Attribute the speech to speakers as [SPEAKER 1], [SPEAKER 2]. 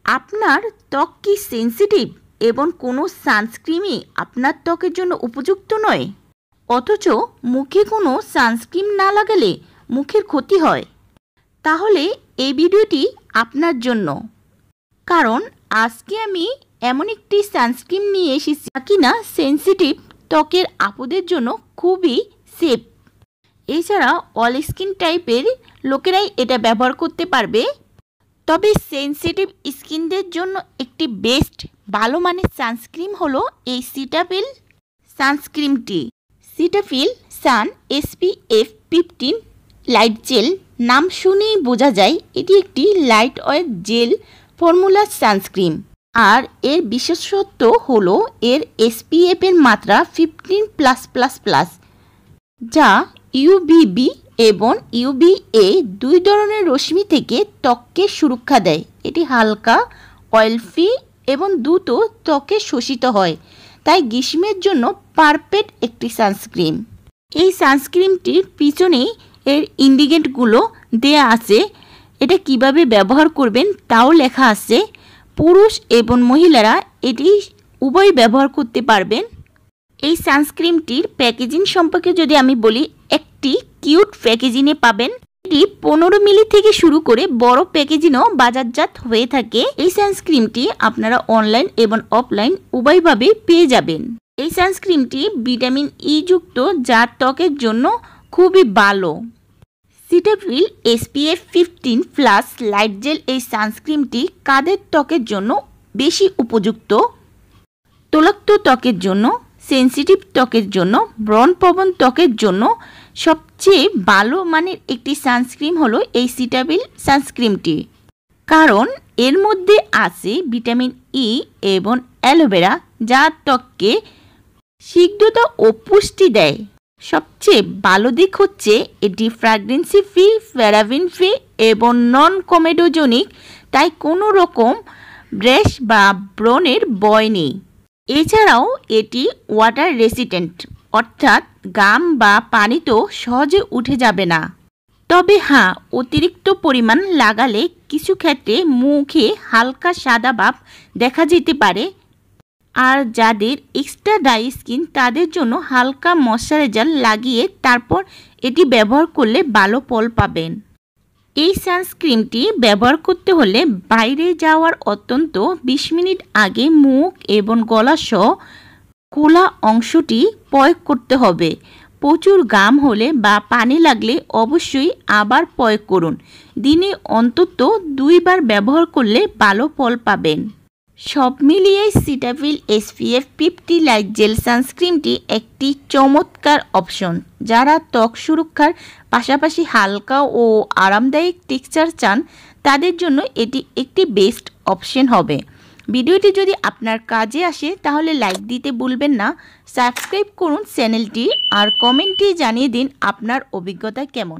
[SPEAKER 1] আপনার ত্বক কি সেনসিটিভ এবং কোনো সানস্ক্রিনই আপনার ত্বকের জন্য উপযুক্ত নয়, অথচ মুখে কোনো সানস্ক্রিন না লাগালে মুখের ক্ষতি হয়? তাহলে এই ভিডিওটি আপনার জন্য। কারণ আজকে আমি এমন একটি সানস্ক্রিন নিয়ে এসেছি যা কিনা সেনসিটিভ ত্বকের আপুদের জন্য খুবই সেফ। এছাড়া অল স্কিন টাইপের লোকেরাই এটা ব্যবহার করতে পারবে। তবে সেনসিটিভ স্কিনদের জন্য একটি বেস্ট ভালো মানের সানস্ক্রিন হলো এই সিটাফিল সানস্ক্রিনটি। Cetaphil sun SPF 15 light gel. নাম শুনেই বোঝা যায় এটি একটি লাইট ওয়েট জেল ফর্মুলা সানস্ক্রিন। আর এর বিশেষত্ব হলো এর SPF এর মাত্রা 15+++, যা UVB এবং UVA দুই ধরনের রশ্মি থেকে ত্বককে সুরক্ষা দেয়। এটি হালকা, অয়েল ফ্রি এবং দ্রুত ত্বকে শোষিত হয়, তাই গ্রীষ্মের জন্য পারফেক্ট একটি সানস্ক্রিন। এই সানস্ক্রিনটির পিছনেই এর ইনগ্রিডিয়েন্টগুলো দেয়া আছে। এটা কিভাবে ব্যবহার করবেন তাও লেখা আছে। পুরুষ এবং মহিলারা এটি উভয় ব্যবহার করতে পারবেন। এই সানস্ক্রিনটির প্যাকেজিং সম্পর্কে যদি আমি বলি, একটি কিউট প্যাকেজিংয়ে পাবেন। এটি 15 মিলি থেকে শুরু করে বড় প্যাকেজিংও বাজারজাত হয়ে থাকে। এই সানস্ক্রিনটি আপনারা অনলাইন এবং অফলাইন উভয়ভাবে পেয়ে যাবেন। এই সানস্ক্রিনটি ভিটামিন ই যুক্ত, যা ত্বকের জন্য খুবই ভালো। সিটাফিল SPF 15+ লাইট জেল এই সানস্ক্রিনটি কাদের ত্বকের জন্য বেশি উপযুক্ত? তৈলাক্ত ত্বকের জন্য, সেনসিটিভ ত্বকের জন্য, ব্রণপ্রবণ ত্বকের জন্য সবচেয়ে ভালো মানের একটি সানস্ক্রিন হলো এই সিটাফিল সানস্ক্রিনটি। কারণ এর মধ্যে আছে ভিটামিন ই এবং অ্যালোভেরা, যা ত্বককে স্নিগ্ধতা ও পুষ্টি দেয়। সবচেয়ে ভালো দিক হচ্ছে এটি ফ্র্যাগ্রেন্সি ফ্রি, প্যারাবেন ফ্রি এবং নন কমেডোজেনিক, তাই কোনো রকম র্যাশ বা ব্রণের ভয় নেই। এছাড়াও এটি ওয়াটার রেসিস্ট্যান্ট, অর্থাৎ গাম বা পানিতেও সহজে উঠে যাবে না। তবে হ্যাঁ, অতিরিক্ত পরিমাণ লাগালে কিছু ক্ষেত্রে মুখে হালকা সাদা ভাব দেখা যেতে পারে। আর যাদের এক্সট্রা ড্রাই স্কিন তাদের জন্য হালকা ময়শ্চারাইজার লাগিয়ে তারপর এটি ব্যবহার করলে ভালো ফল পাবেন। এই সানস্ক্রিনটি ব্যবহার করতে হলে বাইরে যাওয়ার অন্তত 20 মিনিট আগে মুখ এবং গলা সহ খোলা অংশটি প্রয়োগ করতে হবে। প্রচুর ঘাম হলে বা পানি লাগলে অবশ্যই আবার প্রয়োগ করুন। দিনে অন্তত 2 বার ব্যবহার করলে ভালো ফল পাবেন। সব মিলিয়ে সিটাফিল SPF 50 লাইট জেল সানস্ক্রিনটি একটি চমৎকার অপশন। যারা ত্বক সুরক্ষার পাশাপাশি হালকা ও আরামদায়ক টেক্সচার চান তাদের জন্য এটি একটি বেস্ট অপশন হবে। ভিডিওটি যদি আপনার কাজে আসে তাহলে লাইক দিতে ভুলবেন না। সাবস্ক্রাইব করুন চ্যানেলটি আর কমেন্টে জানিয়ে দিন আপনার অভিজ্ঞতা কেমন।